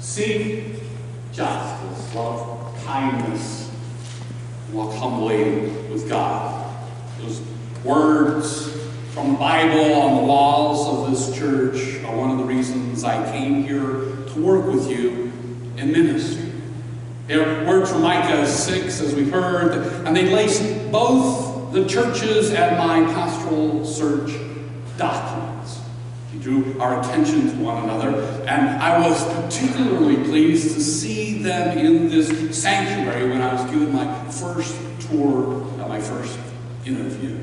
Seek justice, love kindness, walk humbly with God. Those words from the Bible on the walls of this church are one of the reasons I came here to work with you in ministry. They're words from Micah 6, as we've heard, and they lace both the churches and my pastoral search documents. He drew our attention to one another, and I was particularly pleased to see them in this sanctuary when I was doing my first tour, my first interview.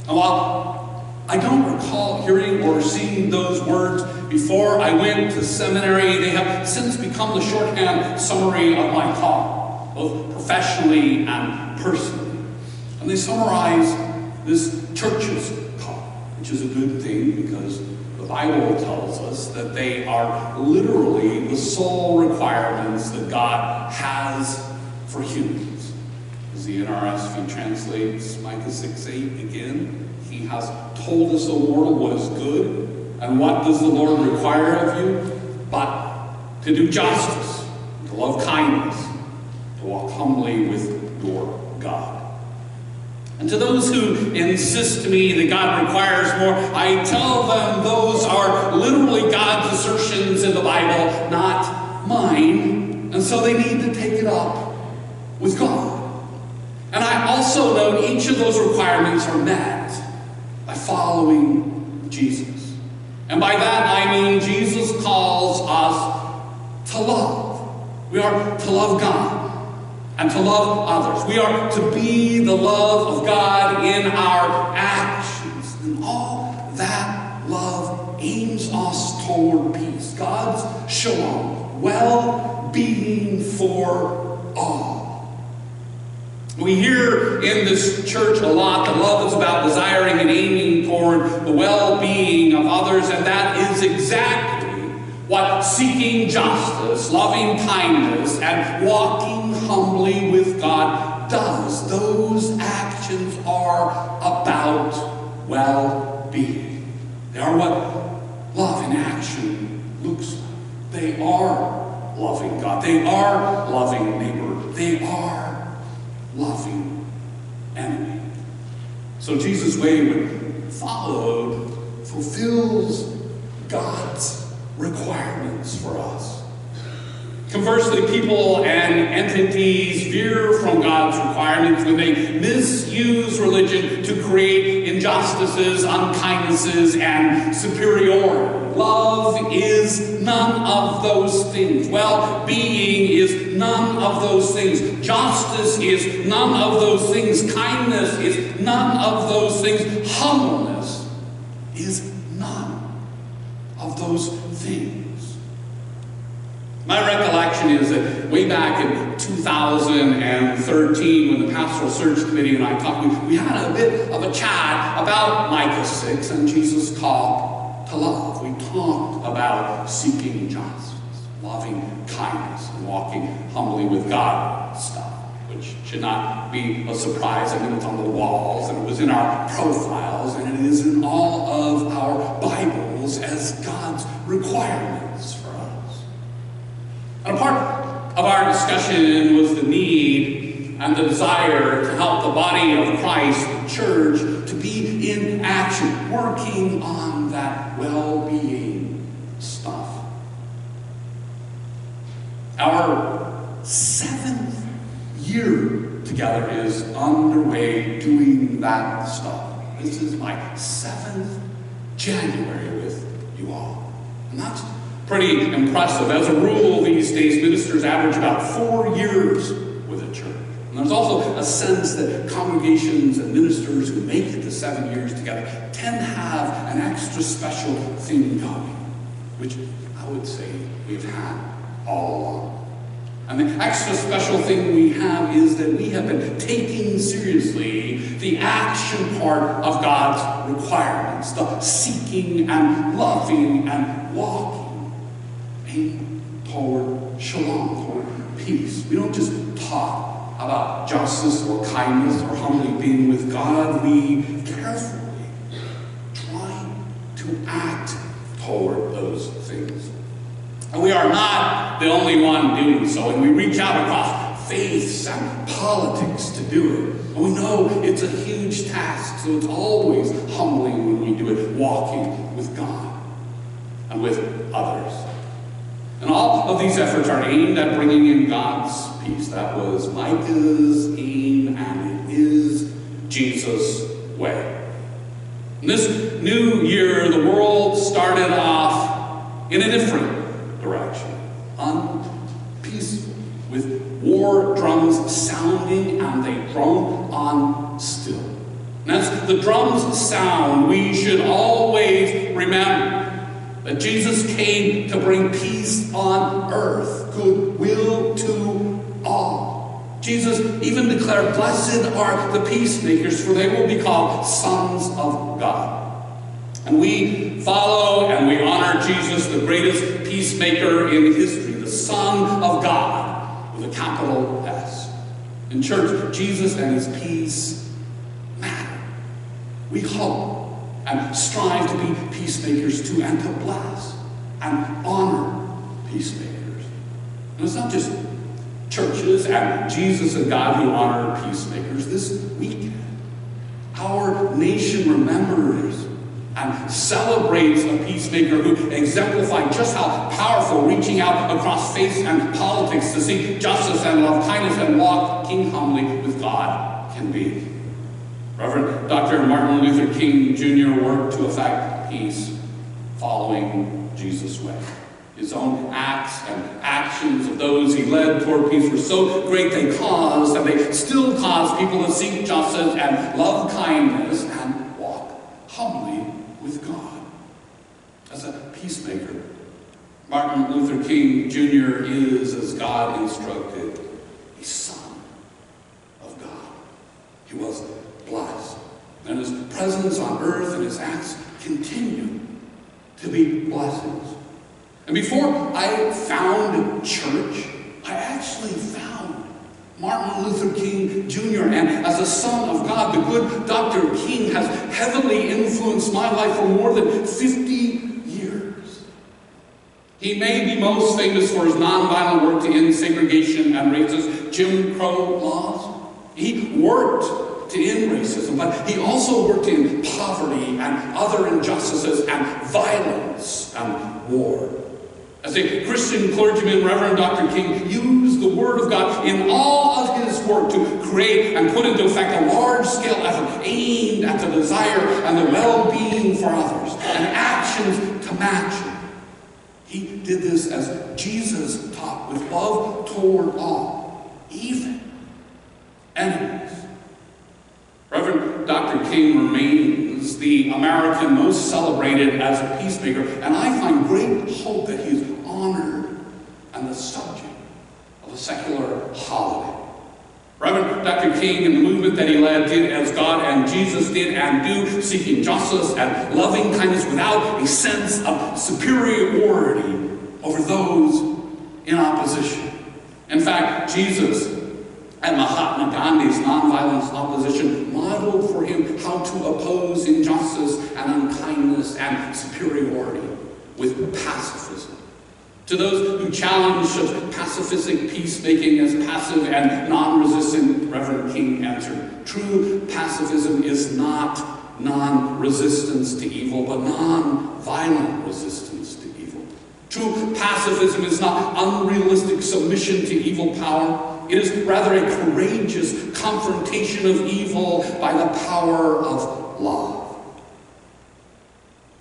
And while I don't recall hearing or seeing those words before I went to seminary, they have since become the shorthand summary of my call, both professionally and personally. And they summarize this church's call, which is a good thing because the Bible tells us that they are literally the sole requirements that God has for humans. As the NRSV translates Micah 6:8 again, he has told us, O mortal, what is good. And what does the Lord require of you? But to do justice, to love kindness, to walk humbly with your God. And to those who insist to me that God requires more, I tell them those are literally God's assertions in the Bible, not mine. And so they need to take it up with God. And I also know each of those requirements are met by following Jesus. And by that I mean Jesus calls us to love. We are to love God and to love others. We are to be the love of God in our actions. And all that love aims us toward peace. God's shalom, well-being for all. We hear in this church a lot that love is about desiring and aiming toward the well-being of others, and that is exactly what seeking justice, loving kindness, and walking humbly with God does. Those actions are about well-being. They are what love in action looks like. They are loving God. They are loving neighbor. They are loving enemy. So Jesus' way, when followed, fulfills God's requirements for us. Conversely, people and entities veer from God's requirements when they misuse religion to create injustices, unkindnesses, and superiority. Love is none of those things. Well-being is none of those things. Justice is none of those things. Kindness is none of those things. Humbleness is none of those things. My recollection is that way back in 2013, when the Pastoral Search Committee and I talked, we had a bit of a chat about Micah 6 and Jesus' call to love. We talked about seeking justice, loving kindness, and walking humbly with God stuff, which should not be a surprise. I mean, it's on the walls, and it was in our profiles, and it is in all of our Bibles as God's requirements for us. And a part of our discussion was the need and the desire to help the body of Christ, the church, to be in action, working on that well-being stuff. Our 7th year together is underway doing that stuff. This is my 7th January with you all. And that's pretty impressive. As a rule, these days, ministers average about 4 years with a church. And there's also a sense that congregations and ministers who make it to 7 years together tend to have an extra special thing going, which I would say we've had all along. And the extra special thing we have is that we have been taking seriously the action part of God's requirements, the seeking and loving and walking, aim toward shalom, toward peace. We don't just talk about justice or kindness or humbly being with God. We carefully try to act toward those things. And we are not the only one doing so. And we reach out across faiths and politics to do it. And we know it's a huge task, so it's always humbling when we do it, walking with God and with others. And all of these efforts are aimed at bringing in God's peace. That was Micah's aim, and it is Jesus' way. In this new year, the world started off in a different direction, unpeaceful, with war drums sounding, and they drone on still. And as the drums sound, we should always remember that Jesus came to bring peace on earth, goodwill to all. Jesus even declared, "Blessed are the peacemakers, for they will be called sons of God." And we follow and we honor Jesus, the greatest peacemaker in history, the Son of God, with a capital S. In church, Jesus and his peace matter. We hope and strive to be peacemakers too, and to bless and honor peacemakers. And it's not just churches and Jesus and God who honor peacemakers. This weekend, our nation remembers and celebrates a peacemaker who exemplified just how powerful reaching out across faith and politics to seek justice and love kindness and walk King humbly with God can be. Reverend Dr. Martin Luther King Jr. worked to effect peace following Jesus' way. His own acts and actions of those he led toward peace were so great they caused, and they still cause, people to seek justice and love kindness and walk humbly with God. As a peacemaker, Martin Luther King Jr. is, as God instructed, a son of God. He was blessed, and his presence on earth and his acts continue to be blessings. And before I found church, I actually found Martin Luther King Jr. And as a son of God, the good Dr. King has heavily influenced my life for more than 50 years. He may be most famous for his nonviolent work to end segregation and racist Jim Crow laws. He worked to end racism, but he also worked in poverty and other injustices and violence and war. As a Christian clergyman, Reverend Dr. King used the Word of God in all of his work to create and put into effect a large-scale effort aimed at the desire and the well-being for others, and actions to match it. He did this as Jesus taught, with love toward all, even enemies. Reverend Dr. King remains the American most celebrated as a peacemaker, and I find great hope that he is honored and the subject of a secular holiday. Reverend Dr. King and the movement that he led did as God and Jesus did and do, seeking justice and loving kindness without a sense of superiority over those in opposition. In fact, Jesus and Mahatma Gandhi's nonviolence opposition modeled for him how to oppose injustice and unkindness and superiority with pacifism. To those who challenge such pacifistic peacemaking as passive and non-resistant, Reverend King answered, true pacifism is not non-resistance to evil, but non-violent resistance to evil. True pacifism is not unrealistic submission to evil power. It is rather a courageous confrontation of evil by the power of love.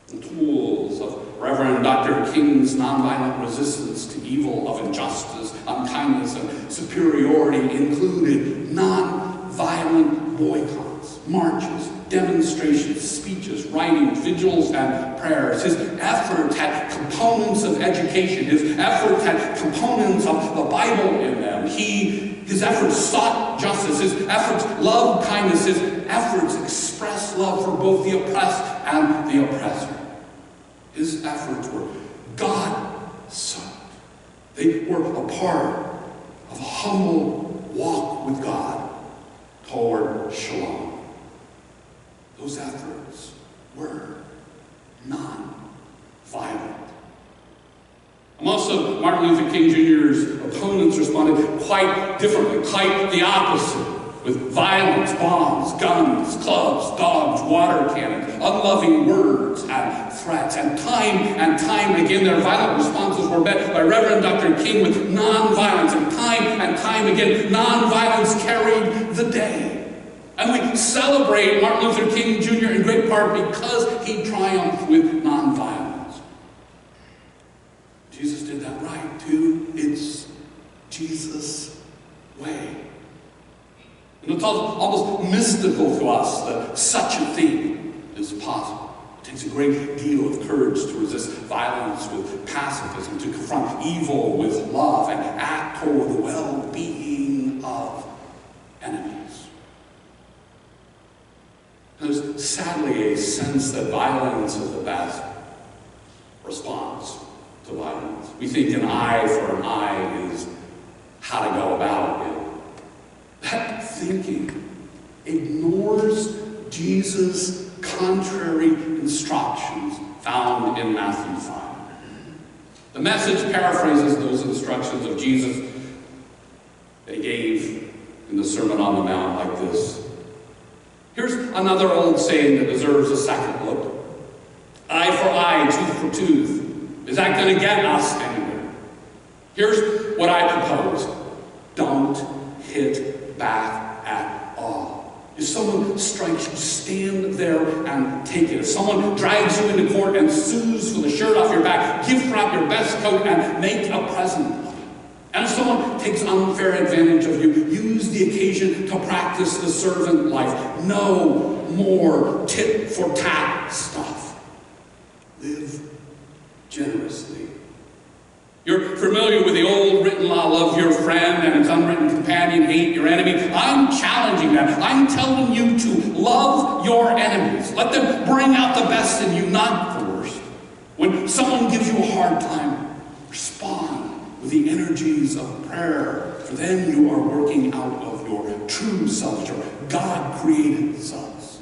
The tools of Reverend Dr. King's nonviolent resistance to evil, of injustice, unkindness, and superiority included nonviolent boycotts, marches, demonstrations, speeches, writings, vigils, and prayers. His efforts had components of education. His efforts had components of the Bible in them. His efforts sought justice. His efforts loved kindness. His efforts expressed love for both the oppressed and the oppressor. His efforts were God-centered. They were a part of a humble walk with God toward shalom. Those efforts were non-violent. Most of Martin Luther King Jr.'s opponents responded quite differently, quite the opposite, with violence, bombs, guns, clubs, dogs, water cannons, unloving words, and threats. And time again, their violent responses were met by Reverend Dr. King with nonviolence. And time again, nonviolence carried the day. And we celebrate Martin Luther King Jr. in great part because he triumphed with nonviolence. Jesus did that right, too. It's Jesus' way. And it's almost mystical to us that such a thing is possible. It takes a great deal of courage to resist violence with pacifism, to confront evil with love, and act toward the well-being of enemies. There's sadly a sense that violence is the best response to violence. We think an eye for an eye is how to go about it. That thinking ignores Jesus' contrary instructions found in Matthew 5. The Message paraphrases those instructions of Jesus that he gave in the Sermon on the Mount like this. Here's another old saying that deserves a second look. Eye for eye, tooth for tooth. Is that going to get us anywhere? Here's what I propose. Don't hit back at all. If someone strikes you, stand there and take it. If someone drags you into court and sues for the shirt off your back, gift wrap your best coat and make a present of it. And if someone takes unfair advantage of you, use the occasion to practice the servant life. No more tit for tat stuff. Live generously. You're familiar with the old written law, love your friend, and its unwritten companion, hate your enemy. I'm challenging that. I'm telling you to love your enemies. Let them bring out the best in you, not the worst. When someone gives you a hard time, respond with the energies of prayer, for then you are working out of your true selves, your God-created selves.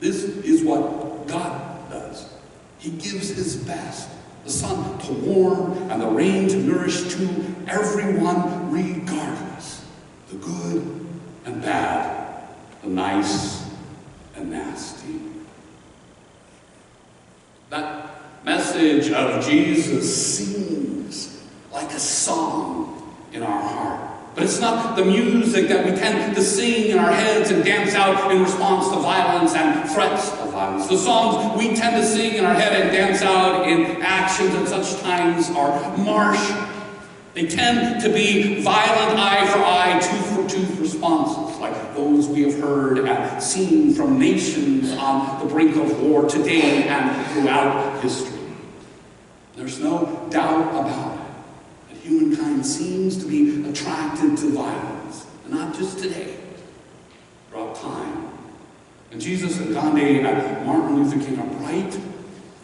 This is what God does. He gives his best. The sun to warm and the rain to nourish to everyone regardless. The good and bad, the nice and nasty. That message of Jesus seems like a song in our heart. But it's not the music that we tend to sing in our heads and dance out in response to violence and threats of violence. The songs we tend to sing in our head and dance out in actions at such times are martial. They tend to be violent eye for eye, tooth for tooth responses, like those we have heard and seen from nations on the brink of war today and throughout history. There's no doubt about it. Humankind seems to be attracted to violence, and not just today, throughout time. And Jesus and Gandhi and Martin Luther King are bright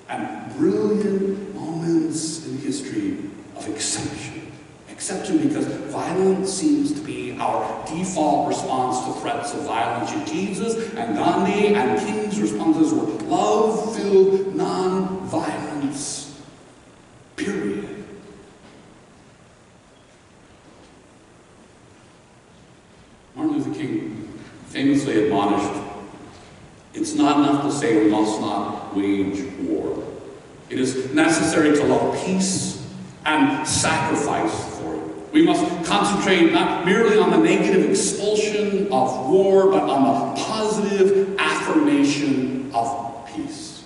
and brilliant moments in history of exception. Exception because violence seems to be our default response to threats of violence. Yet Jesus and Gandhi and King's responses were love-filled non-violence, period. Martin Luther King famously admonished, it's not enough to say we must not wage war. It is necessary to love peace and sacrifice for it. We must concentrate not merely on the negative expulsion of war, but on the positive affirmation of peace.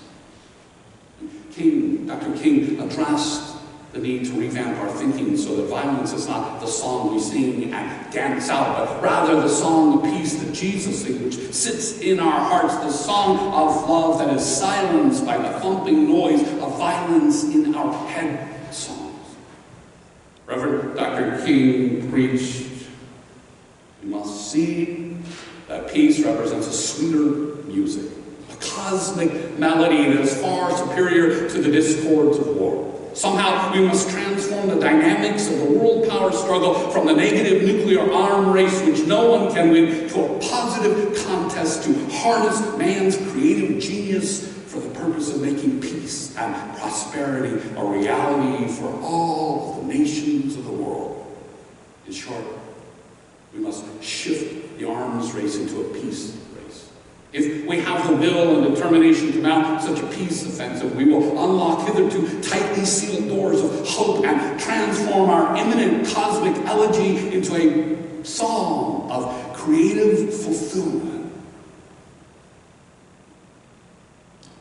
Dr. King addressed the need to revamp our thinking so that violence is not the song we sing and dance out, but rather the song of peace that Jesus sings, which sits in our hearts, the song of love that is silenced by the thumping noise of violence in our head songs. Reverend Dr. King preached, we must see that peace represents a sweeter music, a cosmic melody that is far superior to the discords of war. Somehow we must transform the dynamics of the world power struggle from the negative nuclear arm race which no one can win to a positive contest to harness man's creative genius for the purpose of making peace and prosperity a reality for all of the nations of the world. In short, we must shift the arms race into a peace race. If we have the will and determination to mount such a peace offensive, we will unlock hitherto tightly sealed doors of hope and transform our imminent cosmic elegy into a song of creative fulfillment.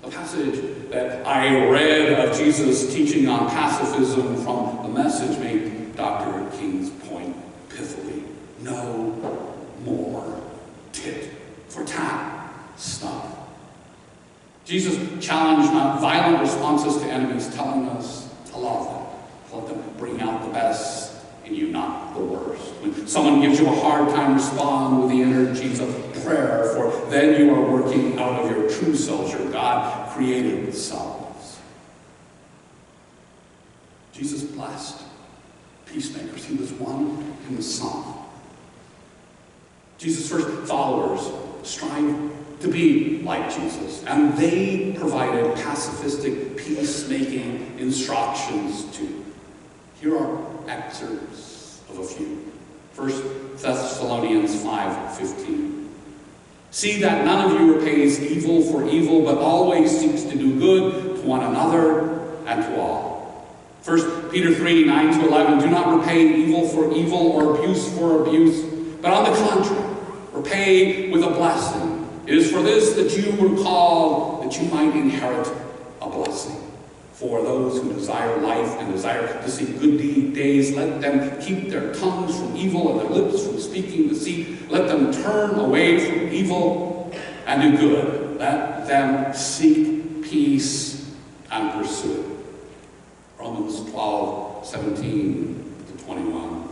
The passage that I read of Jesus' teaching on pacifism from the Message made Dr. King's point pithily. No more tit for tat stuff. Jesus challenged not violent responses to enemies, telling us to love them, to let them bring out the best in you, not the worst. When someone gives you a hard time, respond with the energies of prayer, for then you are working out of your true selves, your God-created selves. Jesus blessed peacemakers. He was one in the Son. Jesus' first followers strived to be like Jesus, and they provided pacifistic, peacemaking instructions too. Here are excerpts of a few. 1 Thessalonians 5:15. See that none of you repays evil for evil, but always seeks to do good to one another and to all. 1 Peter 3:9-11. Do not repay evil for evil or abuse for abuse, but on the contrary, repay with a blessing. It is for this that you were called, that you might inherit a blessing. For those who desire life and desire to see good days, let them keep their tongues from evil and their lips from speaking deceit. Let them turn away from evil and do good. Let them seek peace and pursue it. Romans 12:17-21.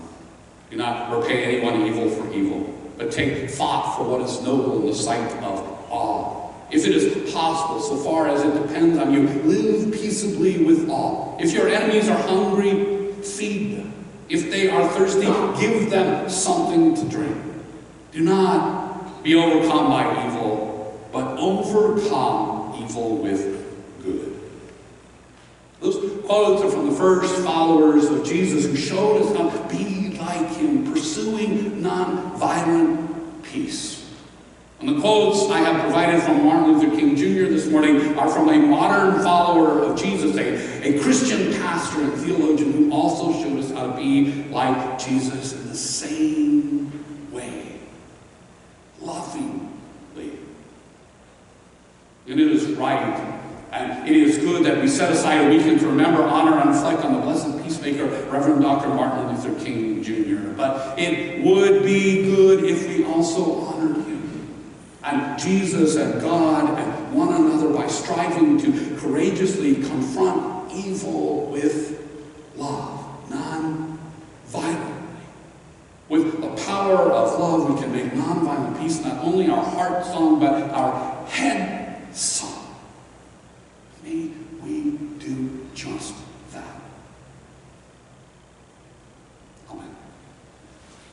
Do not repay anyone evil for evil, but take thought for what is noble in the sight of all. If it is possible, so far as it depends on you, live peaceably with all. If your enemies are hungry, feed them. If they are thirsty, give them something to drink. Do not be overcome by evil, but overcome evil with good. Those quotes are from the first followers of Jesus who showed us how to be like him, pursuing non-violent peace. And the quotes I have provided from Martin Luther King Jr. this morning are from a modern follower of Jesus, a Christian pastor and theologian who also showed us how to be like Jesus in the same way, lovingly. And it is right and it is good that we set aside a weekend to remember, honor, and reflect on the blessed peacemaker, Reverend Dr. Martin Luther King Jr. But it would be good if we also honored him and Jesus and God and one another by striving to courageously confront evil with love, non-violently. With the power of love, we can make non-violent peace not only our heart song, but our head song.